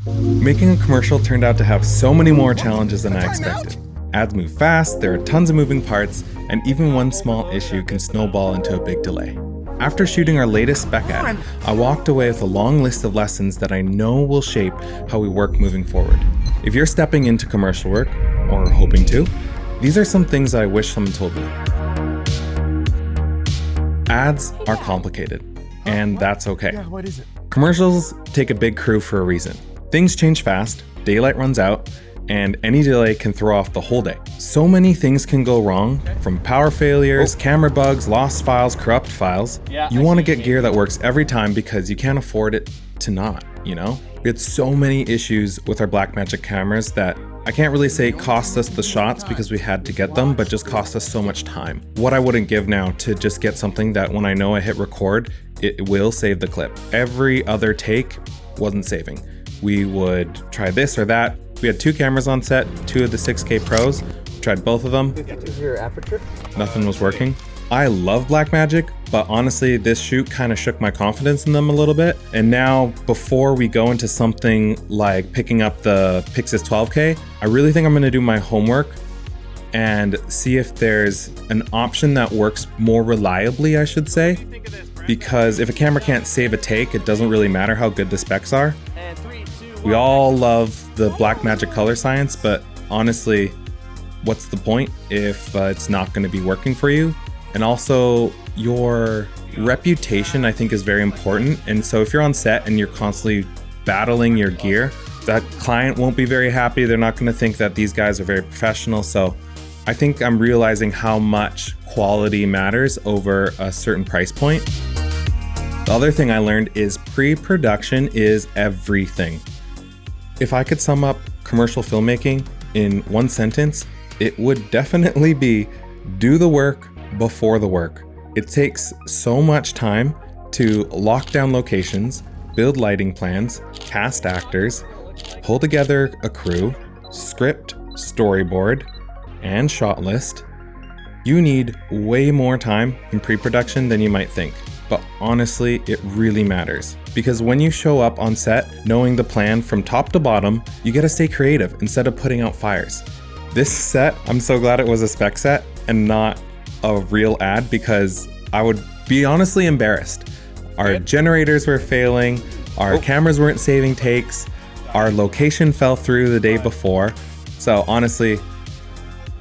Making a commercial turned out to have so many more challenges than I expected. Ads move fast, there are tons of moving parts, and even one small issue can snowball into a big delay. After shooting our latest spec ad, I walked away with a long list of lessons that I know will shape how we work moving forward. If you're stepping into commercial work, or hoping to, these are some things I wish someone told me. Ads are complicated, and that's okay. Yeah, what is it? Commercials take a big crew for a reason. Things change fast, daylight runs out, and any delay can throw off the whole day. So many things can go wrong, from power failures, camera bugs, lost files, corrupt files. You want to get gear that works every time because you can't afford it to not, you know? We had so many issues with our Blackmagic cameras that I can't really say it cost us the shots because we had to get them, but just cost us so much time. What I wouldn't give now to just get something that when I know I hit record, it will save the clip. Every other take wasn't saving. We would try this or that. We had 2 cameras on set, 2 of the 6K Pros, tried both of them. Is your Aputure? Nothing was working. I love Blackmagic, but honestly, this shoot kind of shook my confidence in them a little bit. And now, before we go into something like picking up the Pixis 12K, I really think I'm gonna do my homework and see if there's an option that works more reliably, I should say. Because if a camera can't save a take, it doesn't really matter how good the specs are. We all love the Blackmagic color science, but honestly, what's the point if it's not going to be working for you? And also, your reputation, I think, is very important. And so if you're on set and you're constantly battling your gear, that client won't be very happy. They're not going to think that these guys are very professional. So I think I'm realizing how much quality matters over a certain price point. The other thing I learned is pre-production is everything. If I could sum up commercial filmmaking in one sentence, it would definitely be do the work before the work. It takes so much time to lock down locations, build lighting plans, cast actors, pull together a crew, script, storyboard, and shot list. You need way more time in pre-production than you might think. But honestly, it really matters. Because when you show up on set, knowing the plan from top to bottom, you gotta stay creative instead of putting out fires. This set, I'm so glad it was a spec set and not a real ad because I would be honestly embarrassed. Our generators were failing, our cameras weren't saving takes, our location fell through the day before. So honestly,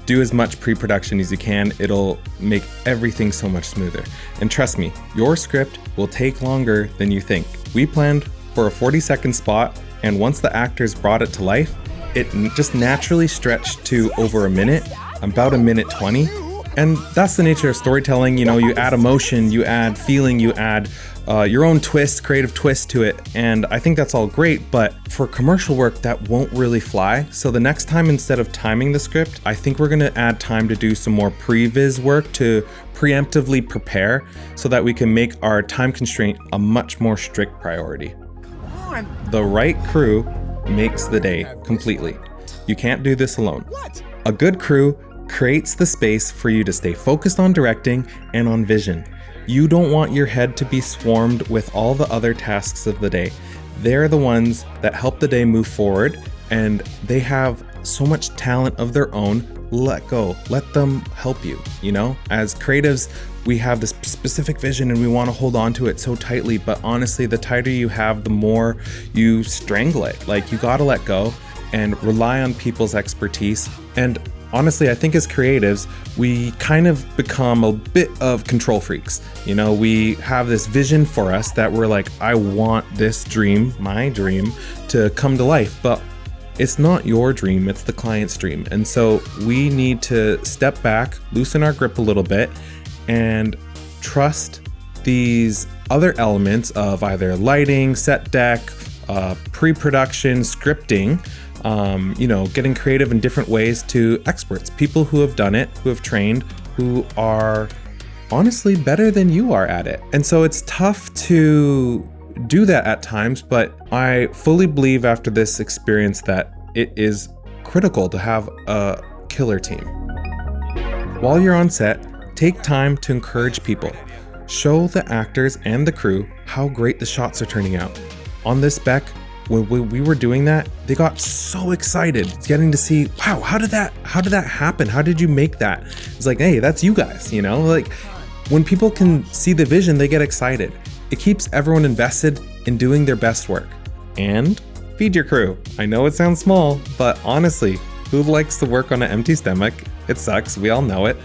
do as much pre-production as you can. It'll make everything so much smoother. And trust me, your script will take longer than you think. We planned for a 40-second spot, and once the actors brought it to life, it just naturally stretched to over a minute, about 1:20. And that's the nature of storytelling. You know, you add emotion, you add feeling, you add your own twist, creative twist to it. And I think that's all great, but for commercial work, that won't really fly. So the next time, instead of timing the script, I think we're gonna add time to do some more pre-viz work to preemptively prepare so that we can make our time constraint a much more strict priority. The right crew makes the day completely. You can't do this alone. A good crew creates the space for you to stay focused on directing and on vision. You don't want your head to be swarmed with all the other tasks of the day. They're the ones that help the day move forward, and they have so much talent of their own. Let go, let them help you. You know, as creatives, we have this specific vision and we want to hold on to it so tightly, but honestly, the tighter you have, the more you strangle it. Like, you gotta let go and rely on people's expertise. And honestly, I think as creatives, we kind of become a bit of control freaks. You know, we have this vision for us that we're like, I want this dream, my dream, to come to life. But it's not your dream, it's the client's dream. And so we need to step back, loosen our grip a little bit, and trust these other elements of either lighting, set deck, pre-production, scripting, you know, getting creative in different ways to experts, people who have done it, who have trained, who are honestly better than you are at it. And so it's tough to do that at times, but I fully believe after this experience that it is critical to have a killer team. While you're on set, take time to encourage people. Show the actors and the crew how great the shots are turning out. On this spec, when we were doing that, they got so excited getting to see, wow, how did that happen? How did you make that? It's like, hey, that's you guys, you know? Like, when people can see the vision, they get excited. It keeps everyone invested in doing their best work. And feed your crew. I know it sounds small, but honestly, who likes to work on an empty stomach? It sucks, we all know it.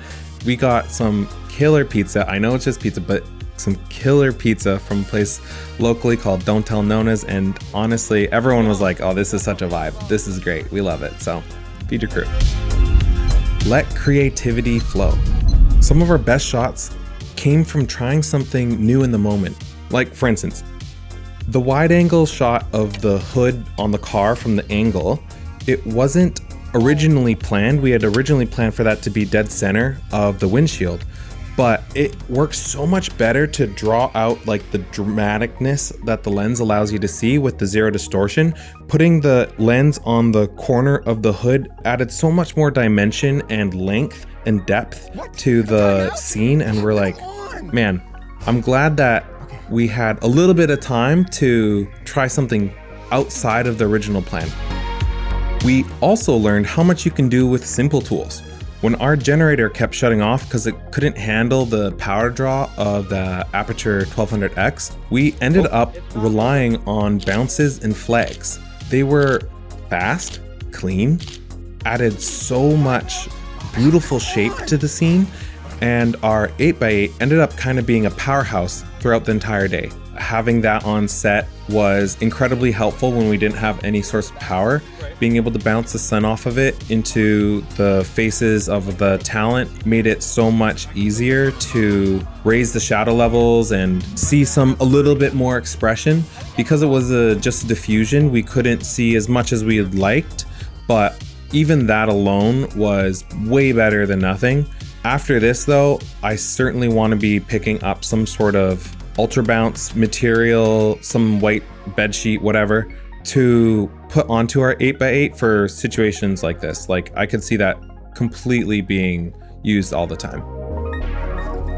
We got some killer pizza. I know it's just pizza, but some killer pizza from a place locally called Don't Tell Nona's, and honestly, everyone was like, oh, this is such a vibe. This is great, we love it. So feed your crew. Let creativity flow. Some of our best shots came from trying something new in the moment. Like, for instance, the wide angle shot of the hood on the car from the angle, it wasn't originally planned. We had originally planned for that to be dead center of the windshield, but it works so much better to draw out like the dramaticness that the lens allows you to see with the zero distortion. Putting the lens on the corner of the hood added so much more dimension and length and depth to the scene, and we're like, man, I'm glad that we had a little bit of time to try something outside of the original plan. We also learned how much you can do with simple tools. When our generator kept shutting off because it couldn't handle the power draw of the Aputure 1200X, we ended up relying on bounces and flags. They were fast, clean, added so much beautiful shape to the scene, and our 8x8 ended up kind of being a powerhouse throughout the entire day. Having that on set was incredibly helpful when we didn't have any source of power. Being able to bounce the sun off of it into the faces of the talent made it so much easier to raise the shadow levels and see a little bit more expression. Because it was just a diffusion, we couldn't see as much as we had liked, but even that alone was way better than nothing. After this though, I certainly want to be picking up some sort of ultra bounce material, some white bed sheet, whatever, to put onto our 8x8 for situations like this. Like, I could see that completely being used all the time.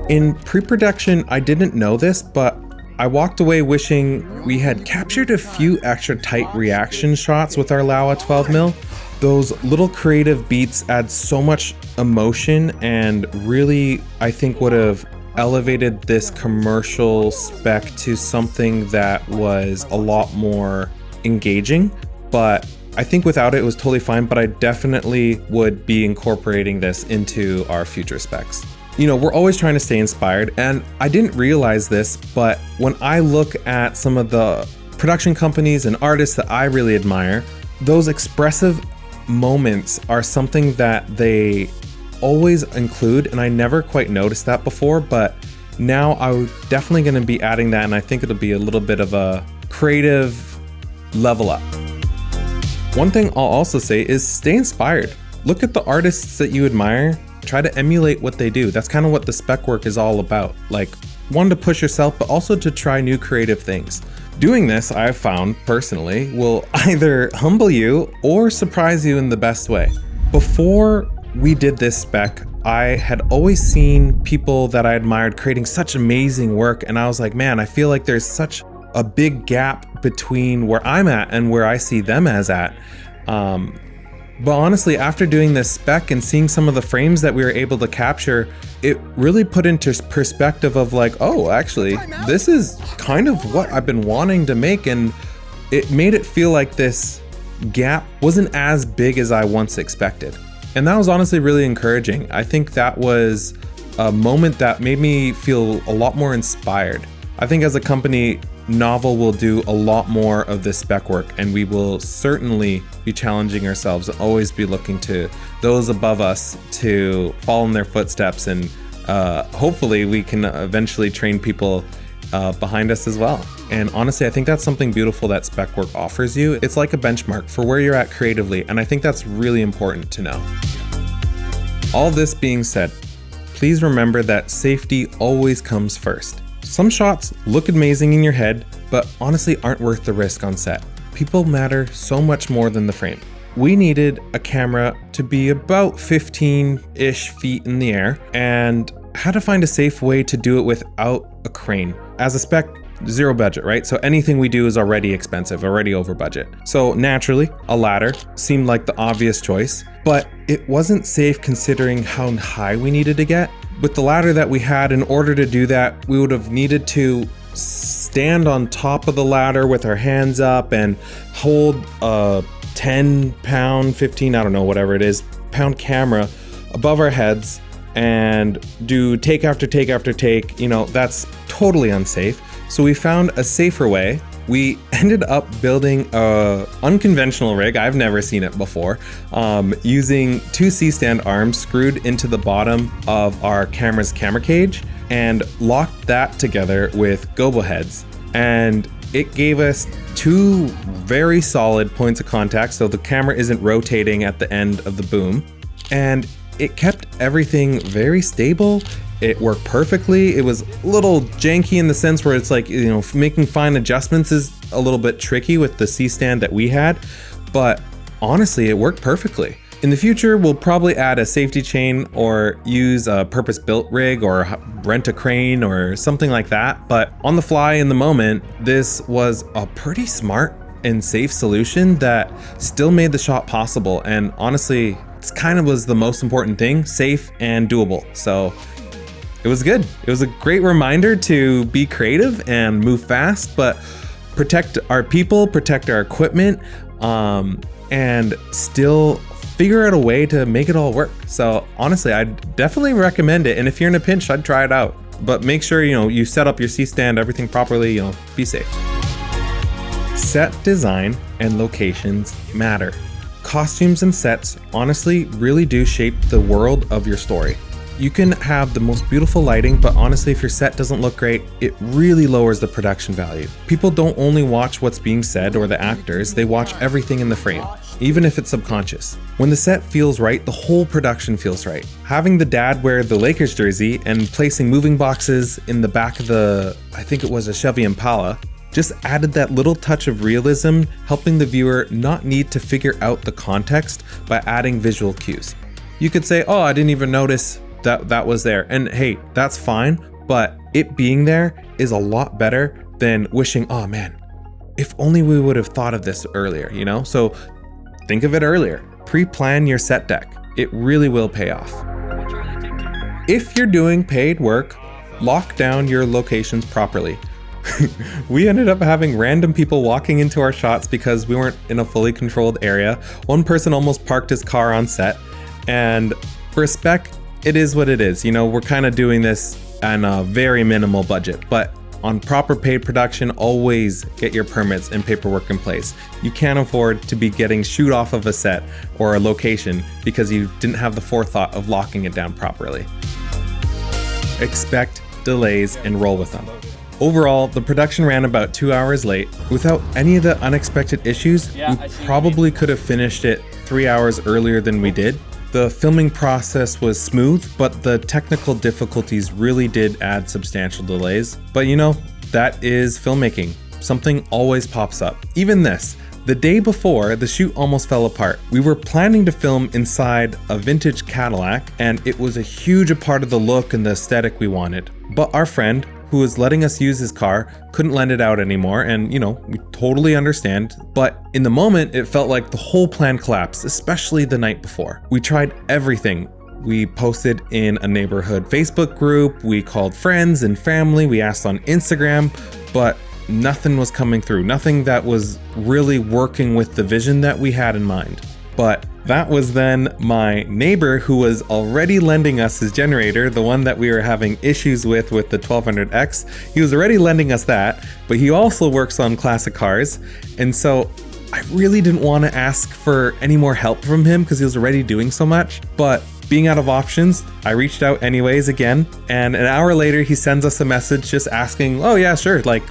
In pre-production, I didn't know this, but I walked away wishing we had captured a few extra tight reaction shots with our Laowa 12mm. Those little creative beats add so much emotion and really, I think, would have elevated this commercial spec to something that was a lot more engaging. But I think without it was totally fine, but I definitely would be incorporating this into our future specs. You know, we're always trying to stay inspired, and I didn't realize this, but when I look at some of the production companies and artists that I really admire, those expressive moments are something that they always include, and I never quite noticed that before, but now I'm definitely going to be adding that, and I think it'll be a little bit of a creative level up. One thing I'll also say is stay inspired. Look at the artists that you admire, try to emulate what they do. That's kind of what the spec work is all about. Like, one, to push yourself, but also to try new creative things. Doing this, I've found personally, will either humble you or surprise you in the best way. Before we did this spec, I had always seen people that I admired creating such amazing work, and I was like, man, I feel like there's such a big gap between where I'm at and where I see them as at. But honestly, after doing this spec and seeing some of the frames that we were able to capture, it really put into perspective of like, oh, actually, this is kind of what I've been wanting to make, and it made it feel like this gap wasn't as big as I once expected. And that was honestly really encouraging. I think that was a moment that made me feel a lot more inspired. I think as a company, Novel will do a lot more of this spec work, and we will certainly be challenging ourselves and always be looking to those above us to follow in their footsteps, and hopefully we can eventually train people behind us as well. And honestly, I think that's something beautiful that spec work offers you. It's like a benchmark for where you're at creatively, and I think that's really important to know. All this being said, please remember that safety always comes first. Some shots look amazing in your head, but honestly aren't worth the risk on set. People matter so much more than the frame. We needed a camera to be about 15-ish feet in the air and had to find a safe way to do it without a crane. As a spec, zero budget, right? So anything we do is already expensive, already over budget. So naturally, a ladder seemed like the obvious choice, but it wasn't safe considering how high we needed to get. With the ladder that we had, in order to do that, we would have needed to stand on top of the ladder with our hands up and hold a 10 pound, 15, I don't know, whatever it is, pound camera above our heads and do take after take after take. You know, that's totally unsafe. So we found a safer way. We ended up building a unconventional rig. I've never seen it before, using two C-stand arms screwed into the bottom of our camera's camera cage and locked that together with gobo heads. And it gave us two very solid points of contact, so the camera isn't rotating at the end of the boom. And it kept everything very stable. It worked perfectly. It was a little janky in the sense where it's like, you know, making fine adjustments is a little bit tricky with the C-stand that we had, but honestly, it worked perfectly. In the future, we'll probably add a safety chain or use a purpose-built rig or rent a crane or something like that. But on the fly in the moment, this was a pretty smart and safe solution that still made the shot possible. And honestly, it's kind of was the most important thing, safe and doable. So it was good. It was a great reminder to be creative and move fast, but protect our people, protect our equipment, and still figure out a way to make it all work. So honestly, I'd definitely recommend it. And if you're in a pinch, I'd try it out. But make sure, you know, you set up your C-stand, everything properly, you know, be safe. Set design and locations matter. Costumes and sets honestly really do shape the world of your story. You can have the most beautiful lighting, but honestly, if your set doesn't look great, it really lowers the production value. People don't only watch what's being said or the actors, they watch everything in the frame, even if it's subconscious. When the set feels right, the whole production feels right. Having the dad wear the Lakers jersey and placing moving boxes in the back of the, I think it was a Chevy Impala, just added that little touch of realism, helping the viewer not need to figure out the context by adding visual cues. You could say, oh, I didn't even notice that was there. And hey, that's fine, but it being there is a lot better than wishing, oh man, if only we would have thought of this earlier, you know? So think of it earlier. Pre-plan your set deck. It really will pay off. If you're doing paid work, lock down your locations properly. We ended up having random people walking into our shots because we weren't in a fully controlled area. One person almost parked his car on set, and for a spec, it is what it is. You know, we're kind of doing this on a very minimal budget, but on proper paid production, always get your permits and paperwork in place. You can't afford to be getting shoot off of a set or a location because you didn't have the forethought of locking it down properly. Expect delays and roll with them. Overall, the production ran about 2 hours late. Without any of the unexpected issues, we probably could have finished it 3 hours earlier than we did. The filming process was smooth, but the technical difficulties really did add substantial delays. But you know, that is filmmaking. Something always pops up. Even this. The day before, the shoot almost fell apart. We were planning to film inside a vintage Cadillac, and it was a huge part of the look and the aesthetic we wanted. But our friend, who was letting us use his car, couldn't lend it out anymore, and you know, we totally understand. But in the moment, it felt like the whole plan collapsed, especially the night before. We tried everything. We posted in a neighborhood Facebook group, we called friends and family, we asked on Instagram, but nothing was coming through. Nothing that was really working with the vision that we had in mind. But that was then my neighbor who was already lending us his generator, the one that we were having issues with the 1200X. He was already lending us that, but he also works on classic cars. And so I really didn't want to ask for any more help from him because he was already doing so much. But being out of options, I reached out anyways again. And an hour later, he sends us a message just asking, oh yeah, sure, like,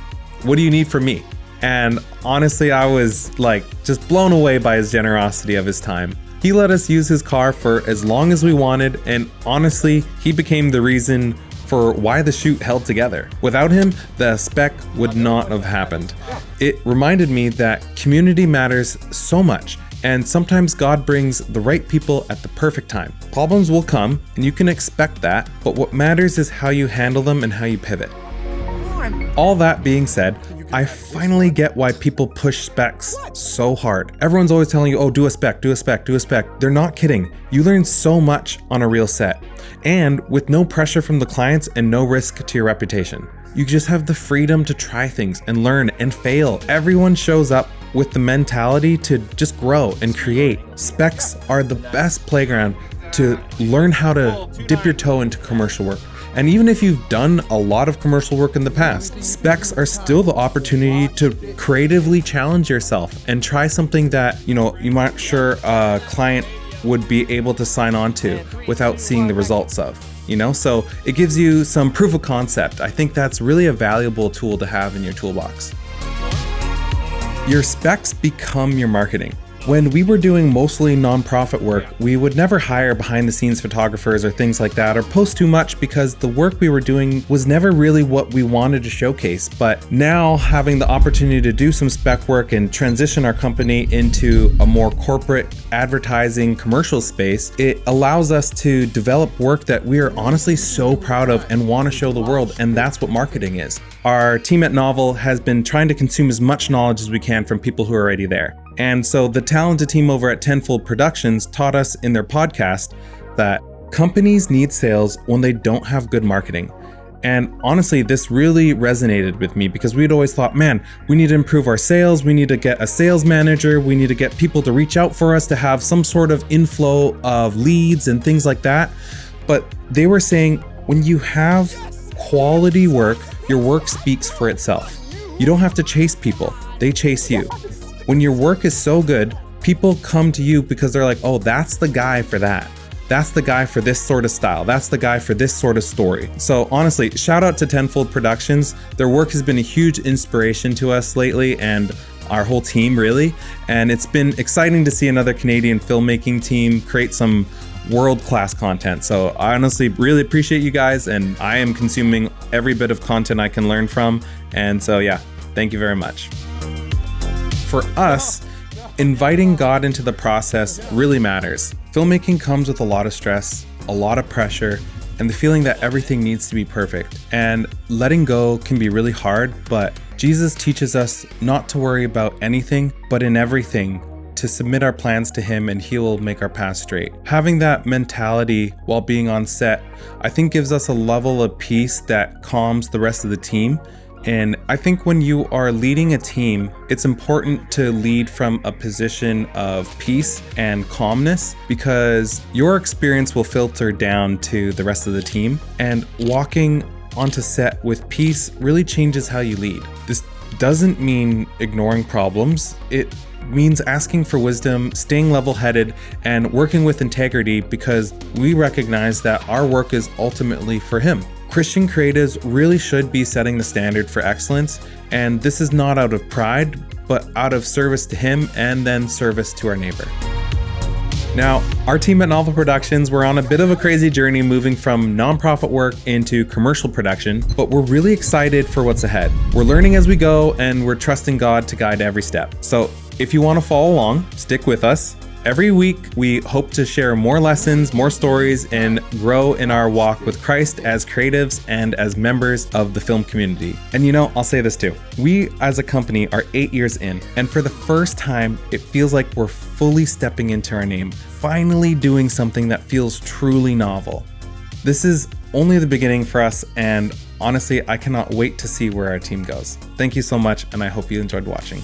what do you need from me? And honestly, I was like just blown away by his generosity of his time. He let us use his car for as long as we wanted, and honestly, he became the reason for why the shoot held together. Without him, the spec would not have happened. It reminded me that community matters so much, and sometimes God brings the right people at the perfect time. Problems will come, and you can expect that, but what matters is how you handle them and how you pivot. All that being said, I finally get why people push specs so hard. Everyone's always telling you, oh, do a spec, do a spec, do a spec. They're not kidding. You learn so much on a real set, and with no pressure from the clients and no risk to your reputation. You just have the freedom to try things and learn and fail. Everyone shows up with the mentality to just grow and create. Specs are the best playground to learn how to dip your toe into commercial work. And even if you've done a lot of commercial work in the past, specs are still the opportunity to creatively challenge yourself and try something that, you might sure a client would be able to sign on to without seeing the results of. So it gives you some proof of concept. I think that's really a valuable tool to have in your toolbox. Your specs become your marketing. When we were doing mostly nonprofit work, we would never hire behind the scenes photographers or things like that, or post too much, because the work we were doing was never really what we wanted to showcase. But now, having the opportunity to do some spec work and transition our company into a more corporate advertising commercial space, it allows us to develop work that we are honestly so proud of and want to show the world, and that's what marketing is. Our team at Novel has been trying to consume as much knowledge as we can from people who are already there. And so the talented team over at Tenfold Productions taught us in their podcast that companies need sales when they don't have good marketing. And honestly, this really resonated with me, because we'd always thought, man, we need to improve our sales. We need to get a sales manager. We need to get people to reach out for us to have some sort of inflow of leads and things like that. But they were saying, when you have quality work, your work speaks for itself. You don't have to chase people. They chase you. When your work is so good, people come to you because they're like, oh, that's the guy for that. That's the guy for this sort of style. That's the guy for this sort of story. So honestly, shout out to Tenfold Productions. Their work has been a huge inspiration to us lately, and our whole team really. And it's been exciting to see another Canadian filmmaking team create some world-class content. So I honestly really appreciate you guys, and I am consuming every bit of content I can learn from. And so yeah, thank you very much. For us, inviting God into the process really matters. Filmmaking comes with a lot of stress, a lot of pressure, and the feeling that everything needs to be perfect. And letting go can be really hard, but Jesus teaches us not to worry about anything, but in everything, to submit our plans to Him, and He will make our path straight. Having that mentality while being on set, I think gives us a level of peace that calms the rest of the team. And I think when you are leading a team, it's important to lead from a position of peace and calmness, because your experience will filter down to the rest of the team. And walking onto set with peace really changes how you lead. This doesn't mean ignoring problems. It means asking for wisdom, staying level-headed, and working with integrity, because we recognize that our work is ultimately for Him. Christian creatives really should be setting the standard for excellence, and this is not out of pride, but out of service to Him and then service to our neighbor. Now, our team at Novel Productions, we're on a bit of a crazy journey moving from nonprofit work into commercial production, but we're really excited for what's ahead. We're learning as we go, and we're trusting God to guide every step. So if you want to follow along, stick with us. Every week, we hope to share more lessons, more stories, and grow in our walk with Christ as creatives and as members of the film community. And I'll say this too. We as a company are 8 years in, and for the first time, it feels like we're fully stepping into our name, finally doing something that feels truly novel. This is only the beginning for us, and honestly, I cannot wait to see where our team goes. Thank you so much, and I hope you enjoyed watching.